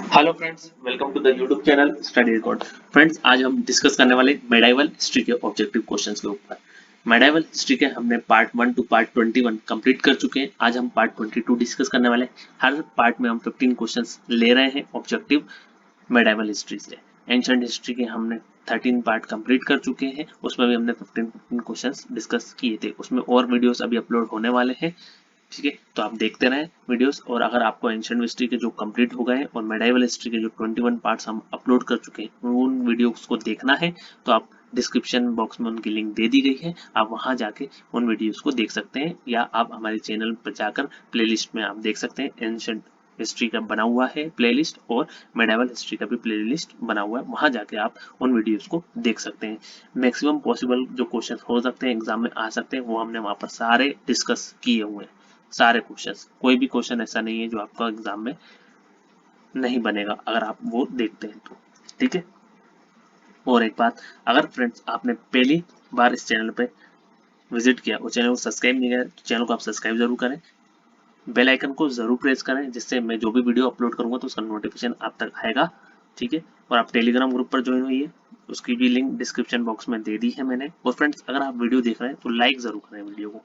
Hello friends, welcome to the YouTube channel study record. Friends, आज हम discuss करने वाले मेडाइवल हिस्ट्री के ऑब्जेक्टिव क्वेश्चंस के ऊपर। मेडाइवल हिस्ट्री के हमने पार्ट 1 टू पार्ट 21 कंप्लीट कर चुके हैं। आज हम पार्ट 22 डिस्कस करने वाले हैं। हर पार्ट में हम 15 क्वेश्चंस ले रहे हैं ऑब्जेक्टिव मेडाइवल हिस्ट्री से। एंशिएंट हिस्ट्री के हमने 13 पार्ट कंप्लीट कर चुके हैं, उसमें भी हमने 15 क्वेश्चंस डिस्कस किए थे। उसमें और वीडियोस अभी अपलोड होने वाले हैं, ठीक है। तो आप देखते रहें वीडियोस। और अगर आपको एंशिएंट हिस्ट्री के जो कंप्लीट हो गए हैं और मेडाइवल हिस्ट्री के जो 21 पार्ट्स हम अपलोड कर चुके हैं उन वीडियोस को देखना है तो आप डिस्क्रिप्शन बॉक्स में उनकी लिंक दे दी गई है, आप वहां जाके उन वीडियोस को देख सकते हैं, या आप हमारे चैनल पर जाकर प्लेलिस्ट में आप देख सकते हैं। एंशिएंट हिस्ट्री का बना हुआ है प्लेलिस्ट और मेडाइवल हिस्ट्री का भी प्लेलिस्ट बना हुआ है, वहां जाके आप उन वीडियोस को देख सकते हैं। मैक्सिमम पॉसिबल जो क्वेश्चन हो सकते हैं एग्जाम में आ सकते हैं वो हमने वहां पर सारे डिस्कस किए हुए हैं। सारे क्वेश्चंस, कोई भी क्वेश्चन ऐसा नहीं है जो आपका एग्जाम में नहीं बनेगा अगर आप वो देखते हैं तो, ठीक है। और एक बात, अगर फ्रेंड्स आपने पहली बार इस चैनल पे विजिट किया और चैनल को सब्सक्राइब नहीं किया तो चैनल को आप सब्सक्राइब जरूर करें, बेल आइकन को जरूर प्रेस करें, जिससे मैं जो भी वीडियो अपलोड करूंगा तो उसका नोटिफिकेशन आप तक आएगा, ठीक है। और आप टेलीग्राम ग्रुप पर ज्वाइन हुई है, उसकी भी लिंक डिस्क्रिप्शन बॉक्स में दे दी है मैंने। और फ्रेंड्स, अगर आप वीडियो देख रहे हैं तो लाइक जरूर करें वीडियो को,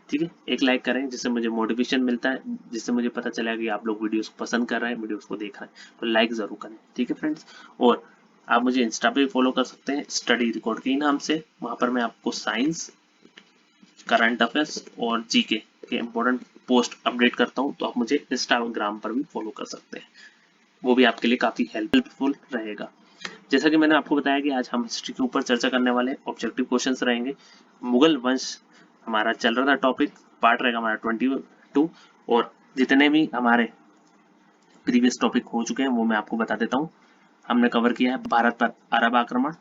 ठीक है। एक लाइक करें जिससे मुझे मोटिवेशन मिलता है, जिससे मुझे पता चलेगा कि आप लोग वीडियोस को पसंद कर रहे हैं, वीडियोस को देख रहे हैं। तो लाइक जरूर करें, ठीक है फ्रेंड्स। और आप मुझे इंस्टा पे भी फॉलो कर सकते हैं स्टडी रिकॉर्ड के नाम से। वहां पर मैं आपको साइंस, करंट अफेयर्स और जीके के इंपॉर्टेंट पोस्ट अपडेट करता हूँ, तो आप मुझे इंस्टाग्राम पर भी फॉलो कर सकते हैं। वो भी आपके लिए काफी हेल्पफुल रहेगा। जैसा कि मैंने आपको बताया कि आज हम हिस्ट्री के ऊपर चर्चा करने वाले हैं, ऑब्जेक्टिव क्वेश्चंस रहेंगे। मुगल वंश हमारा चल रहा था टॉपिक, पार्ट रहेगा हमारा 22। और जितने भी हमारे प्रीवियस टॉपिक हो चुके हैं वो मैं आपको बता देता हूँ। हमने कवर किया है भारत पर अरब आक्रमण,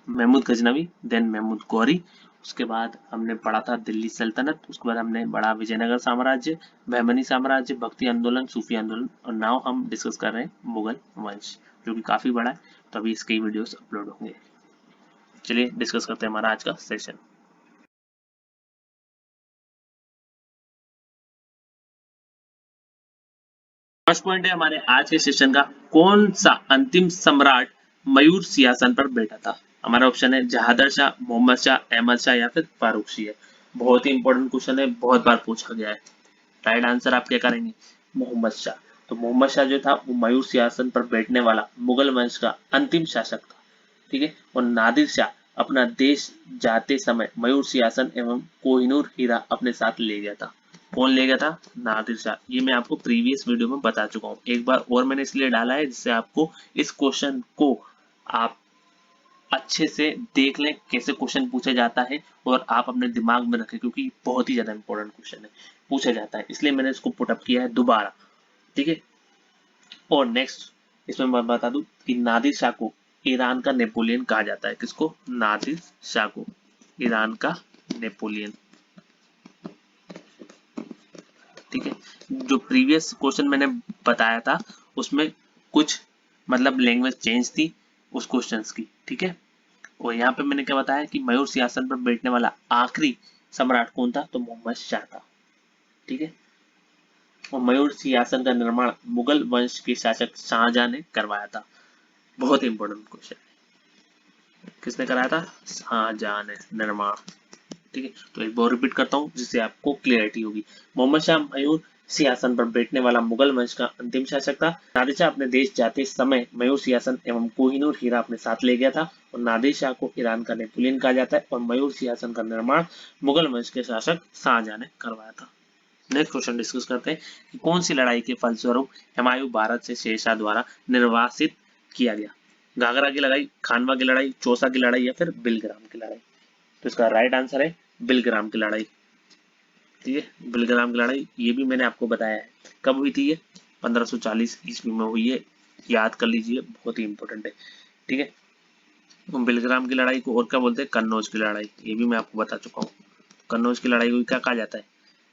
महमूद गजनवी, देन महमूद गौरी। उसके बाद हमने पढ़ा था दिल्ली सल्तनत। उसके बाद हमने पढ़ा विजयनगर साम्राज्य, बहमनी साम्राज्य, भक्ति आंदोलन, सूफी आंदोलन। और नाउ हम डिस्कस कर रहे हैं मुगल वंश, जो कि काफी बड़ा है, तो अभी इसके वीडियोस अपलोड होंगे। चलिए डिस्कस करते हैं हमारा आज का सेशन। फर्स्ट पॉइंट है हमारे आज के सेशन का, कौन सा अंतिम सम्राट मयूर सिंहासन पर बैठा था? हमारा ऑप्शन है जहादर शाह, मोहम्मद शाह, अहमद शाह या फिर फारूक शाह। बहुत ही इंपॉर्टेंट क्वेश्चन है, बहुत बार पूछा गया है। राइट आंसर आप क्या करेंगे? मोहम्मद शाह। तो मोहम्मद शाह जो था वो मयूर सिंहासन पर बैठने वाला मुगल वंश का अंतिम शासक था, ठीक है। और नादिर शाह अपना देश जाते समय मयूर सिंहासन एवं कोहिनूर हीरा अपने साथ ले गया था। कौन ले गया था? नादिर शाह। ये मैं आपको प्रीवियस वीडियो में बता चुका हूँ, एक बार और मैंने इसलिए डाला है जिससे आपको इस क्वेश्चन को आप अच्छे से देख लें कैसे क्वेश्चन पूछा जाता है, और आप अपने दिमाग में रखें, क्योंकि बहुत ही ज्यादा इंपॉर्टेंट क्वेश्चन है, पूछा जाता है, इसलिए मैंने इसको पुटअप किया है दोबारा, ठीक है। और नेक्स्ट इसमें मैं बता दूं कि नादिर शाह को ईरान का नेपोलियन कहा जाता है। किसको? नादिर शाह को ईरान का नेपोलियन, ठीक है। जो प्रीवियस क्वेश्चन मैंने बताया था उसमें कुछ मतलब लैंग्वेज चेंज थी उस क्वेश्चंस की, ठीक है। और यहाँ पे मैंने क्या बताया कि मयूर सिंहासन पर बैठने वाला आखिरी सम्राट कौन था? तो मोहम्मद शाह था, ठीक है। और मयूर सिंहासन का निर्माण मुगल वंश के शासक शाहजहां ने करवाया था। बहुत इंपॉर्टेंट क्वेश्चन, किसने कराया था? शाहजहां ने निर्माण, ठीक है। तो एक बार रिपीट करता हूँ जिससे आपको क्लियरिटी होगी। मोहम्मद शाह मयूर सिंहासन पर बैठने वाला मुगल वंश का अंतिम शासक था। नादिर शाह अपने देश जाते समय मयूर सिंहासन एवं कोहिनूर हीरा अपने साथ ले गया था। और नादिर शाह को ईरान का नेपोलियन कहा जाता है। और मयूर सिंहासन का निर्माण मुगल वंश के शासक शाहजहां ने करवाया था। नेक्स्ट क्वेश्चन डिस्कस करते हैं कि कौन सी लड़ाई के फलस्वरूप हुमायूं भारत से शेरशाह द्वारा निर्वासित किया गया? घाघरा की लड़ाई, खानवा की लड़ाई, चौसा की लड़ाई या फिर बिलग्राम की लड़ाई? तो इसका राइट आंसर है बिलग्राम की लड़ाई, ठीक है। बिलग्राम की लड़ाई ये भी मैंने आपको बताया है। कब हुई थी ये? 1540 ईस्वी में हुई है, याद कर लीजिए, बहुत ही इंपॉर्टेंट है, ठीक है। बिलग्राम की लड़ाई को और क्या बोलते हैं? कन्नौज की लड़ाई, ये भी मैं आपको बता चुका हूँ। कन्नौज की लड़ाई को क्या कहा जाता है?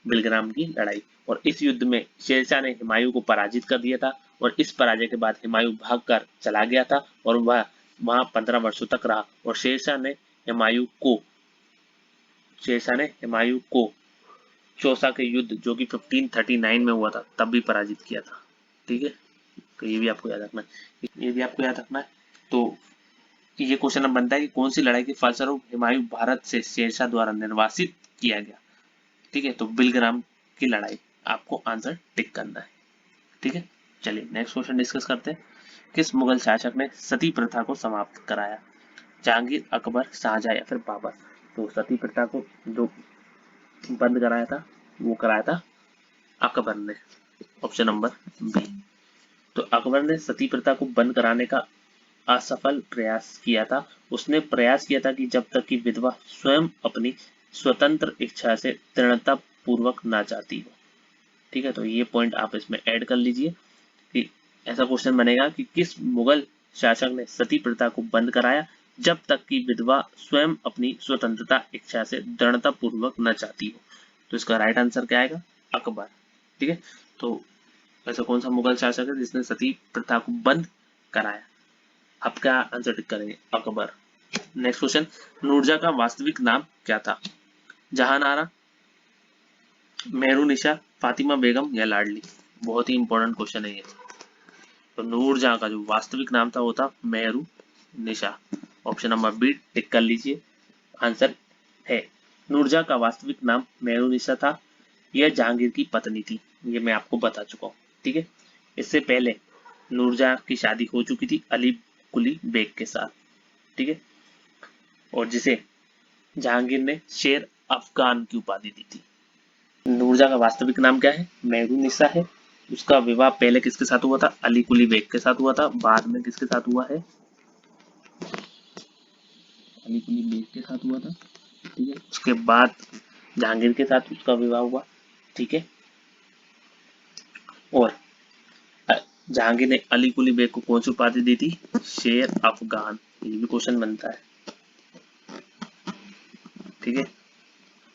बिलग्राम की लड़ाई। और इस युद्ध में शेरशाह ने हुमायूं को पराजित कर दिया था। और इस पराजय के बाद हुमायूं भागकर चला गया था और वह वहां 15 वर्षों तक रहा। और शेरशाह ने हुमायूं को चौसा के युद्ध जो कि 1539 में हुआ था तब भी पराजित किया था, ठीक है। तो ये भी आपको याद रखना है, ये भी आपको याद रखना है। तो ये क्वेश्चन अब बनता है कि कौन सी लड़ाई के फलस्वरूप हुमायूं भारत से शेरशाह द्वारा निर्वासित किया गया। ठीक है, तो बिलग्राम की लड़ाई, आपको आंसर टिक करना है। ठीक है, चलिए नेक्स्ट क्वेश्चन डिस्कस करते हैं। किस मुगल शासक ने सती प्रथा को समाप्त कराया? जहांगीर, अकबर, शाहजहां या फिर बाबर? तो सती प्रथा को जो बंद कराया था वो कराया था अकबर ने, ऑप्शन नंबर बी। तो अकबर ने सती प्रथा को बंद कराने का असफल प्रयास किया था। उसने प्रयास किया था कि जब तक कि विधवा स्वयं अपनी स्वतंत्र इच्छा से दृढ़ता पूर्वक ना चाहती हो। ठीक है, तो ये पॉइंट आप इसमें ऐड कर लीजिए कि ऐसा क्वेश्चन बनेगा कि किस मुगल शासक ने सती प्रथा को बंद कराया जब तक कि विधवा स्वयं अपनी स्वतंत्रता इच्छा से दृढ़ता पूर्वक न चाहती हो। तो इसका राइट आंसर क्या आएगा? अकबर। ठीक है, तो ऐसा कौन सा मुगल शासक है जिसने सती प्रथा को बंद कराया? आप क्या आंसर टिक करेंगे? अकबर। नेक्स्ट क्वेश्चन, नूरजहां का वास्तविक नाम क्या था? जहानारा, मेहरुनिशा, फातिमा बेगम या लाडली? बहुत ही इंपॉर्टेंट क्वेश्चन है ये। तो नूरजहां का जो वास्तविक नाम था वो था Mehrunnisa, option number B tick कर लीजिए, आंसर है। नूरजहां का वास्तविक नाम मेहरुनिशा था। यह जहांगीर की पत्नी थी, ये मैं आपको बता चुका हूँ। ठीक है, इससे पहले नूरजहां की शादी हो चुकी थी अली कुली बेग के साथ। ठीक है, और जिसे जहांगीर ने शेर अफगान की उपाधि दी थी। नूरजहां का वास्तविक नाम क्या है? मेहरुनिसा है। उसका विवाह पहले किसके साथ हुआ था? अली कुली बेग के साथ हुआ था। बाद में किसके साथ हुआ है? अली कुली बेग के साथ हुआ था। ठीक है, उसके बाद जहांगीर के साथ उसका विवाह हुआ। ठीक है, और जहांगीर ने अली कुली बेग को कौन सी उपाधि दी थी? शेर अफगान। ये भी क्वेश्चन बनता है। ठीक है,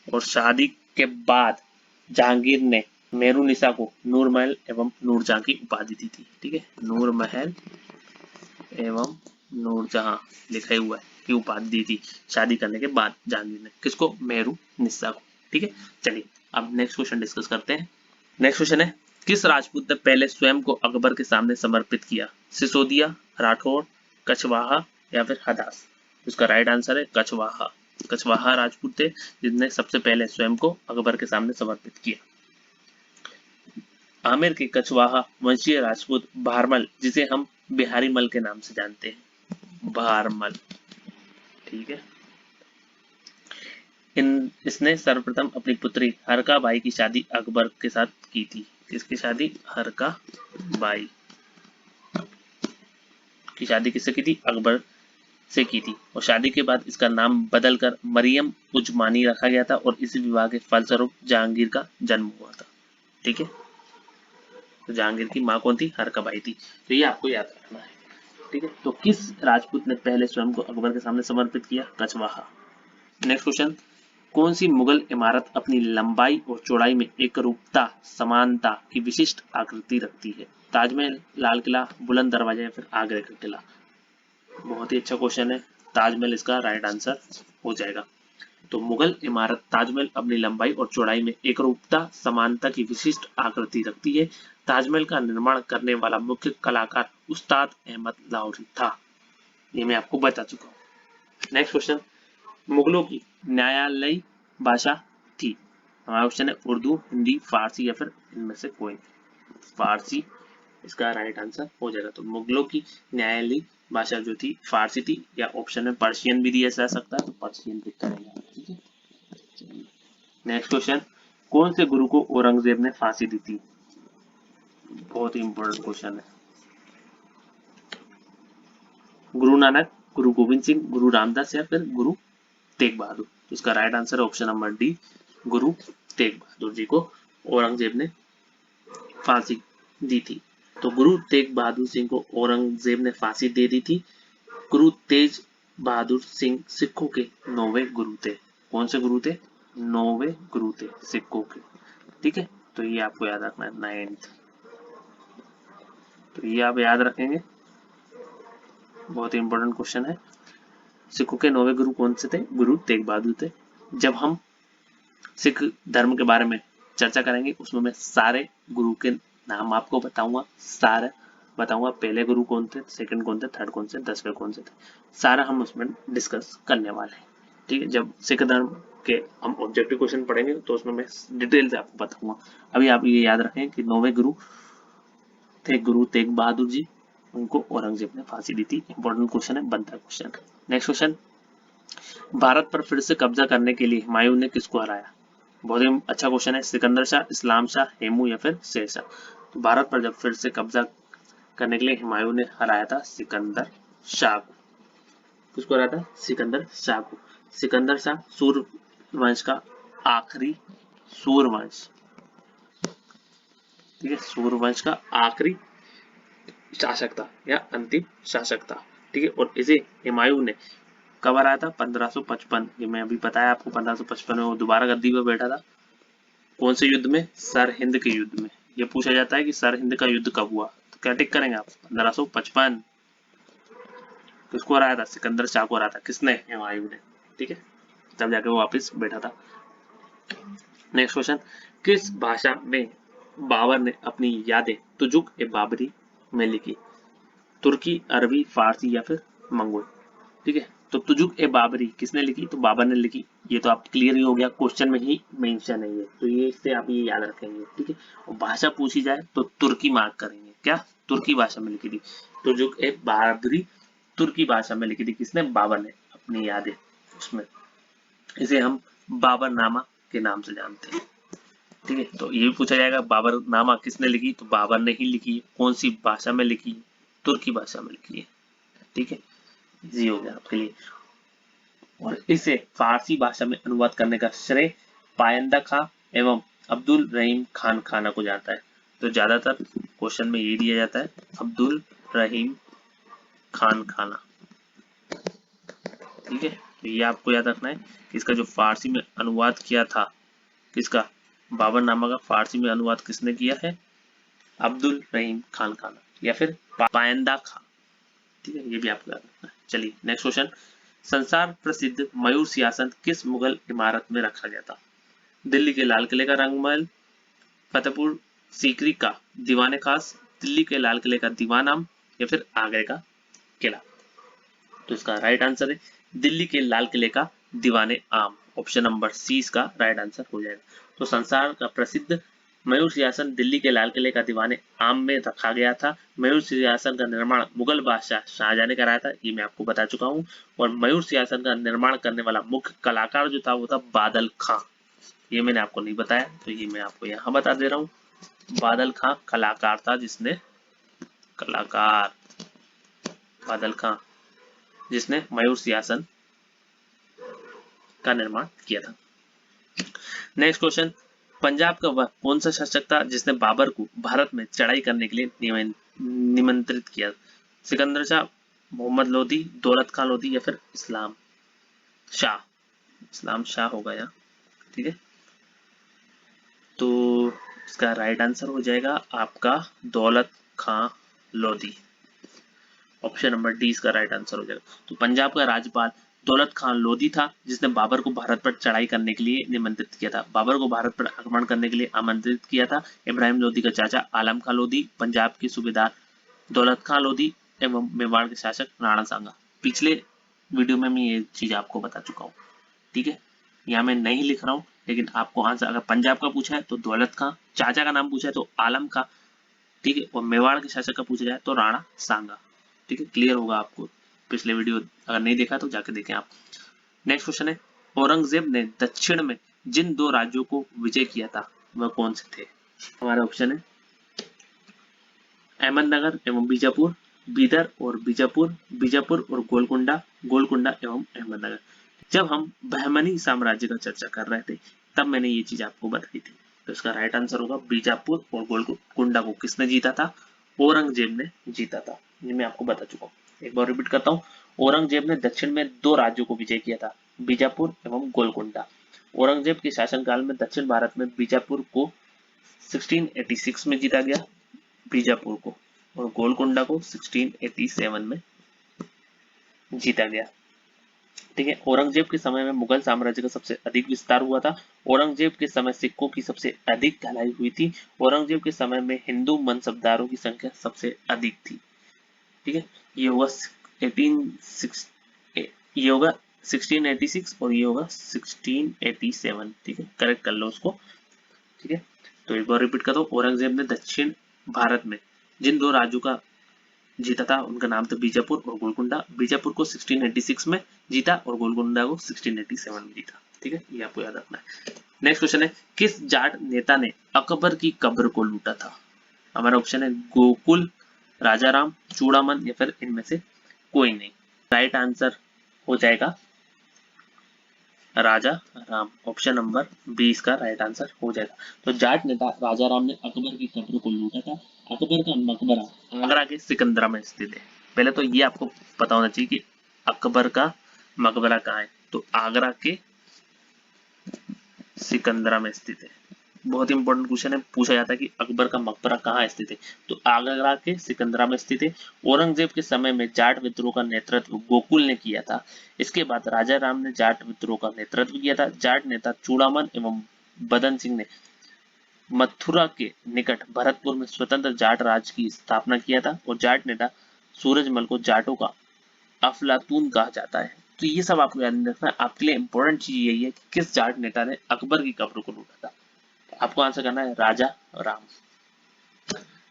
और शादी के बाद जहांगीर ने मेहरुनिसा को नूरमहल एवं नूरजहां की उपाधि दी थी। ठीक है, नूरमहल एवं नूरजहां लिखा हुआ है की उपाधि दी थी शादी करने के बाद जहांगीर ने। किसको? मेहरुनिसा को। ठीक है, चलिए अब नेक्स्ट क्वेश्चन डिस्कस करते हैं। नेक्स्ट क्वेश्चन है, किस राजपूत ने पहले स्वयं को अकबर के सामने समर्पित किया? सिसोदिया, राठौर, कछवाहा या फिर हदास? इसका राइट आंसर है कछवाहा। कछवाहा राजपूत थे जिसने सबसे पहले स्वयं को अकबर के सामने समर्पित किया। आमेर के कछवाहा वंशीय राजपूत भारमल, जिसे हम बिहारी मल के नाम से जानते हैं, भारमल। ठीक है, इसने सर्वप्रथम अपनी पुत्री हरका बाई की शादी अकबर के साथ की थी। किसकी शादी? हरका बाई की शादी किससे की थी? अकबर से की थी। और शादी के बाद इसका नाम बदलकर मरियम उजमानी रखा गया था और इसी विवाह के फलस्वरूप जहांगीर का जन्म हुआ था। ठीक है, तो जहांगीर की माँ कौन थी? हरका बाई थी। तो ये आपको याद रखना है। ठीक है, तो किस राजपूत ने पहले स्वयं को अकबर के सामने समर्पित किया? कछवाहा। नेक्स्ट क्वेश्चन, कौन सी मुगल इमारत अपनी लंबाई और चौड़ाई में एकरूपता, समानता की विशिष्ट आकृति रखती है? ताजमहल, लाल किला, बुलंद दरवाजा या फिर आगरा का किला? बहुत ही अच्छा क्वेश्चन है। ताजमहल इसका राइट आंसर हो जाएगा। तो मुगल इमारत ताजमहल अपनी लंबाई और चौड़ाई में एकरूपता, समानता की विशिष्ट आकृति रखती है। ताजमहल का निर्माण करने वाला मुख्य कलाकार उस्ताद अहमद लाहौरी था। ये मैं आपको बता चुका हूँ। नेक्स्ट क्वेश्चन, मुगलों की न्यायालयी भाषा थी? हमारा ऑप्शन है उर्दू, हिंदी, फारसी या फिर इनमें से कोई। फारसी इसका राइट आंसर हो जाएगा। तो मुगलों की न्यायालयी भाषा जो थी फारसी थी, या ऑप्शन में पर्शियन भी दिया जा सकता है, तो पर्शियन पिक करेंगे। ठीक है, नेक्स्ट क्वेश्चन, कौन से गुरु को औरंगजेब ने फांसी दी थी? बहुत ही इंपॉर्टेंट क्वेश्चन है। गुरु नानक, गुरु गोविंद सिंह, गुरु रामदास या फिर गुरु तेग बहादुर? तो इसका राइट आंसर है option number D, Guru Tegh Bahadur ji को औरंगजेब ने फांसी दी थी। तो गुरु तेग बहादुर सिंह को औरंगजेब ने फांसी दे दी थी। गुरु तेज बहादुर सिंह सिखों के 9वें गुरु थे। कौन से गुरु थे? 9वें गुरु थे सिखों के। ठीक है, तो ये आपको याद रखना है, 9th। तो ये आप याद रखेंगे, बहुत ही इंपॉर्टेंट क्वेश्चन है। सिखों के 9वें गुरु कौन से थे? गुरु तेग बहादुर थे। जब हम सिख धर्म के बारे में चर्चा करेंगे उसमें मैं सारे गुरु के नाम आपको बताऊंगा, सारे बताऊंगा पहले गुरु कौन थे, सेकंड कौन थे, थर्ड कौन से, 10वें कौन से थे, सारा हम उसमें डिस्कस करने वाले हैं। ठीक है, जब सिख धर्म के हम ऑब्जेक्टिव क्वेश्चन पढ़ेंगे तो उसमें मैं डिटेल से आपको बताऊंगा। अभी आप ये याद रखें कि 9वें गुरु थे गुरु तेग बहादुर जी, उनको औरंगजेब ने फांसी दी थी। इंपॉर्टेंट क्वेश्चन है, बनता क्वेश्चन। नेक्स्ट क्वेश्चन, भारत पर फिर से कब्जा करने के लिए हुमायूं ने किसको हराया? बहुत ही अच्छा क्वेश्चन है। सिकंदर शाह, इस्लाम शाह, हेमू या फिर शेर शाह? तो भारत पर जब फिर से कब्जा करने के लिए हुमायूं ने हराया था सिकंदर शाह को। किसको हराया था? सिकंदर शाह को। सिकंदर शाह सूर्यवंश का आखिरी सूर्यवंश, ठीक है, सूर्यवंश का आखिरी शासक था या अंतिम शासक था। ठीक है, और इसे हुमायूं ने कब हराया था? 1555। ये मैं अभी बताया आपको, 1555 में वो दोबारा गद्दी पर बैठा था। कौन से युद्ध में? सरहिंद के युद्ध में। ये पूछा जाता है कि सरहिंद का युद्ध कब हुआ, तो क्या टिक करेंगे आप? 1555। किसको हराया था? सिकंदर शाह को हराया था। किसने? हुमायूं ने। ठीक है, तब जाके वो वापस बैठा था। नेक्स्ट क्वेश्चन, किस भाषा में बाबर ने अपनी यादें तुजुक ए बाबरी में लिखी? तुर्की, अरबी, फारसी या फिर मंगोल? ठीक है, तो तुजुक ए बाबरी किसने लिखी? तो बाबर ने लिखी। ये तो आप क्लियर ही हो गया, क्वेश्चन में ही मेंशन है ये, तो ये इससे आप ये याद रखेंगे। ठीक है, और भाषा पूछी जाए तो तुर्की मार्क करेंगे। क्या? तुर्की भाषा में लिखी थी। तुजुक ए बाबरी तुर्की भाषा में लिखी थी। किसने? बाबर ने अपनी यादें उसमें। इसे हम बाबरनामा के नाम से जानते हैं। ठीक है, तो ये भी पूछा जाएगा बाबरनामा किसने लिखी? तो बाबर ने ही लिखी है। कौन सी भाषा में लिखी? तुर्की भाषा में लिखी है। ठीक है, इजी हो गया आपके लिए। और इसे फारसी भाषा में अनुवाद करने का श्रेय पायंदा खां एवं अब्दुल रहीम खान खाना को जाता है। तो ज्यादातर क्वेश्चन में ये दिया जाता है, अब्दुल रहीम खान खाना। ठीक है, तो ये आपको याद रखना है कि इसका जो फारसी में अनुवाद किया था, किसका? बाबरनामा का फारसी में अनुवाद किसने किया है? अब्दुल रहीम खान खाना या फिर पायंदा खां। ठीक है, ये भी आपको याद रखना है। चलिए नेक्स्ट क्वेश्चन, संसार प्रसिद्ध मयूर सिंहासन किस मुगल इमारत में रखा गया था? दिल्ली के लाल किले का रंगमहल, फतेहपुर सीकरी का दीवाने खास, दिल्ली के लाल किले का दीवान आम या फिर आगरे का किला? तो इसका राइट आंसर है दिल्ली के लाल किले का दीवाने आम। ऑप्शन नंबर सी इसका राइट आंसर हो जाएगा। तो संसार का प्रसिद्ध मयूर सिंहासन दिल्ली के लाल किले का दीवाने आम में रखा गया था। मयूर सिंहासन का निर्माण मुगल बादशाह शाहजहां ने कराया था, ये मैं आपको बता चुका हूँ। और मयूर सिंहासन का निर्माण करने वाला मुख्य कलाकार जो था वो था बादल खां। ये मैंने आपको नहीं बताया, तो ये मैं आपको यहाँ बता दे रहा हूँ। बादल खां कलाकार था, जिसने कलाकार बादल खां जिसने मयूर सिंहासन का निर्माण किया था। नेक्स्ट क्वेश्चन, पंजाब का वह कौन सा शासक था जिसने बाबर को भारत में चढ़ाई करने के लिए निमंत्रित किया? सिकंदर शाह, मोहम्मद लोधी, दौलत खान लोधी या फिर इस्लाम शाह? इस्लाम शाह होगा यहाँ। ठीक है, तो इसका राइट आंसर हो जाएगा आपका दौलत खां लोधी। ऑप्शन नंबर डी इसका राइट आंसर हो जाएगा। तो पंजाब का राज्यपाल दौलत खान लोधी था, जिसने बाबर को भारत पर चढ़ाई करने के लिए निमंत्रित किया था। बाबर को भारत पर आक्रमण करने के लिए आमंत्रित किया था इब्राहिम लोधी का चाचा आलम खां लोधी, पंजाब के सूबेदार दौलत खान लोधी एवं मेवाड़ के शासक राणा सांगा। पिछले वीडियो में मैं ये चीज आपको बता चुका हूँ। ठीक है, यहाँ मैं नहीं लिख रहा हूँ, लेकिन आपको आंसर अगर पंजाब का पूछा है तो दौलत खां, चाचा का नाम पूछा है तो आलम खां, ठीक है, और मेवाड़ के शासक का पूछा जाए तो राणा सांगा। ठीक है, क्लियर होगा आपको। पिछले वीडियो अगर नहीं देखा तो जाके देखें आप। नेक्स्ट क्वेश्चन है, औरंगजेब ने दक्षिण में जिन दो राज्यों को विजय किया था वह कौन से थे? हमारा ऑप्शन है अहमदनगर एवं बीजापुर, बीदर और बीजापुर, बीजापुर और गोलकुंडा, गोलकुंडा एवं अहमदनगर। जब हम बहमनी साम्राज्य का चर्चा कर रहे थे तब मैंने ये चीज आपको बताई थी। तो इसका राइट आंसर होगा बीजापुर और गोलकुंडा को किसने जीता था? औरंगजेब ने जीता था। ये मैं आपको बता चुका हूँ। एक बार रिपीट करता हूँ, औरंगजेब ने दक्षिण में दो राज्यों को विजय किया था, बीजापुर एवं गोलकुंडा। औरंगजेब के शासनकाल में दक्षिण भारत में बीजापुर को 1686 में जीता गया, बीजापुर को, और गोलकुंडा को 1687 में जीता गया। ठीक है। औरंगजेब के समय में मुगल साम्राज्य का सबसे अधिक विस्तार हुआ था। औरंगजेब के समय सिक्कों की सबसे अधिक ढलाई हुई थी। औरंगजेब के समय में हिंदू मनसबदारों की संख्या सबसे अधिक थी। ठीक है, ये होगा 18 ये होगा 1686 और ये होगा 1687। ठीक है, करेक्ट कर लो उसको। ठीक है, तो एक बार रिपीट कर दो। औरंगजेब ने दक्षिण भारत में जिन दो राज्यों का जीता था उनका नाम था बीजापुर और गोलकुंडा। बीजापुर को 1686 में जीता और गोलकुंडा को 1687 में जीता। ठीक है, ये आपको याद रखना है। नेक्स्ट क्वेश्चन है, किस जाट नेता ने अकबर की कब्र को लूटा था? हमारा ऑप्शन है गोकुल, राजाराम, चूड़ामन या फिर इनमें से कोई नहीं। राइट आंसर हो जाएगा राजा राम। ऑप्शन नंबर 20 का राइट आंसर हो जाएगा। तो जाट नेता राजा राम ने अकबर की कब्र को लूटा था। अकबर का मकबरा आगरा के सिकंदरा में स्थित है। पहले तो ये आपको पता होना चाहिए कि अकबर का मकबरा कहाँ है, तो आगरा के सिकंदरा में स्थित है। बहुत इंपॉर्टेंट क्वेश्चन है, पूछा जाता है कि अकबर का मकबरा कहाँ स्थित है, तो आगरा के सिकंदरा में स्थित है। औरंगजेब के समय में जाट विद्रोह का नेतृत्व गोकुल ने किया था। इसके बाद राजा राम ने जाट विद्रोह का नेतृत्व किया था। जाट नेता चूड़ामन एवं बदन सिंह ने मथुरा के निकट भरतपुर में स्वतंत्र जाट राज्य की स्थापना किया था और जाट नेता सूरजमल को जाटों का अफलातून कहा जाता है। तो ये सब आपको याद रखना है। आपके लिए इंपॉर्टेंट चीज यही है कि किस जाट नेता ने अकबर की कब्र को लूटा था। आपको आंसर करना है राजा राम।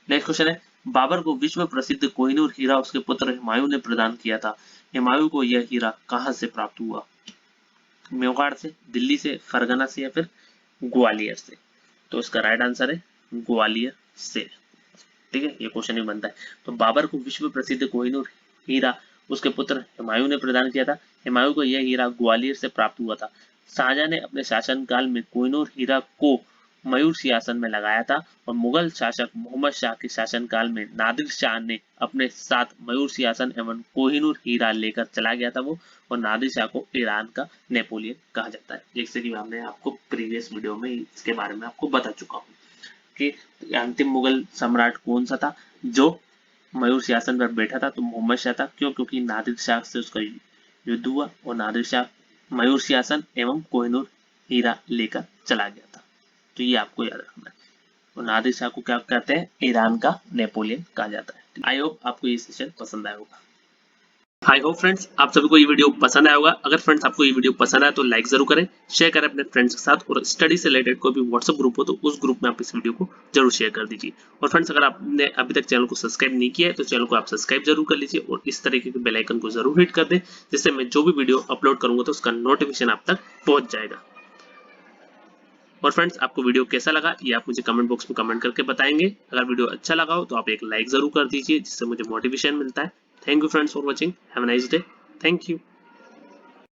नेक्स्ट क्वेश्चन है, बाबर को विश्व प्रसिद्ध कोहिनूर हीरा उसके पुत्र हुमायूं ने प्रदान किया था। हुमायूं को यह हीरा कहां से प्राप्त हुआ? मेवाड़ से, दिल्ली से, फरगना से या फिर ग्वालियर से? तो इसका राइट आंसर है ग्वालियर से। ठीक है, ये क्वेश्चन ही बनता है। तो बाबर को विश्व प्रसिद्ध कोहिनूर हीरा उसके पुत्र हुमायूं ने प्रदान किया था। हुमायूं को यह हीरा ग्वालियर से प्राप्त हुआ था। शाहजहां ने अपने शासनकाल में कोहिनूर हीरा को मयूर सिंहासन में लगाया था और मुगल शासक मोहम्मद शाह के शासनकाल में नादिर शाह ने अपने साथ मयूर सिंहासन एवं कोहिनूर हीरा लेकर चला गया था वो। और नादिर शाह को ईरान का नेपोलियन कहा जाता है, जैसे कि हमने आपको प्रीवियस वीडियो में इसके बारे में आपको बता चुका हूँ कि अंतिम मुगल सम्राट कौन सा था जो मयूर सिंहासन पर बैठा था, तो मोहम्मद शाह था। क्यों? क्योंकि नादिर शाह से उसका युद्ध हुआ और नादिर शाह मयूर सिंहासन एवं कोहिनूर हीरा लेकर चला गया था। तो ये आपको याद रखना है। और नादिर शाह को क्या कहते हैं? ईरान का नेपोलियन कहा जाता है। आई होप आपको ये सेशन पसंद आया होगा। आई होप फ्रेंड्स आप सभी को ये वीडियो पसंद आया होगा। अगर फ्रेंड्स आपको ये वीडियो पसंद आया तो लाइक जरूर करें, शेयर करें अपने फ्रेंड्स के साथ, और स्टडी से रिलेटेड कोई भी व्हाट्सएप ग्रुप हो तो उस ग्रुप में आप इस वीडियो को जरूर शेयर कर दीजिए। और फ्रेंड्स अगर आपने अभी तक चैनल को सब्सक्राइब नहीं किया है तो चैनल को आप सब्सक्राइब जरूर कर लीजिए और इस तरीके के बेल आइकन को जरूर हिट कर दें, जिससे मैं जो भी वीडियो अपलोड करूंगा तो उसका नोटिफिकेशन आप तक पहुंच जाएगा। और फ्रेंड्स आपको वीडियो कैसा लगा ये आप मुझे कमेंट बॉक्स में कमेंट करके बताएंगे। अगर वीडियो अच्छा लगा हो तो आप एक लाइक जरूर कर दीजिए, जिससे मुझे मोटिवेशन मिलता है। Thank you friends for watching, have a nice day, thank you.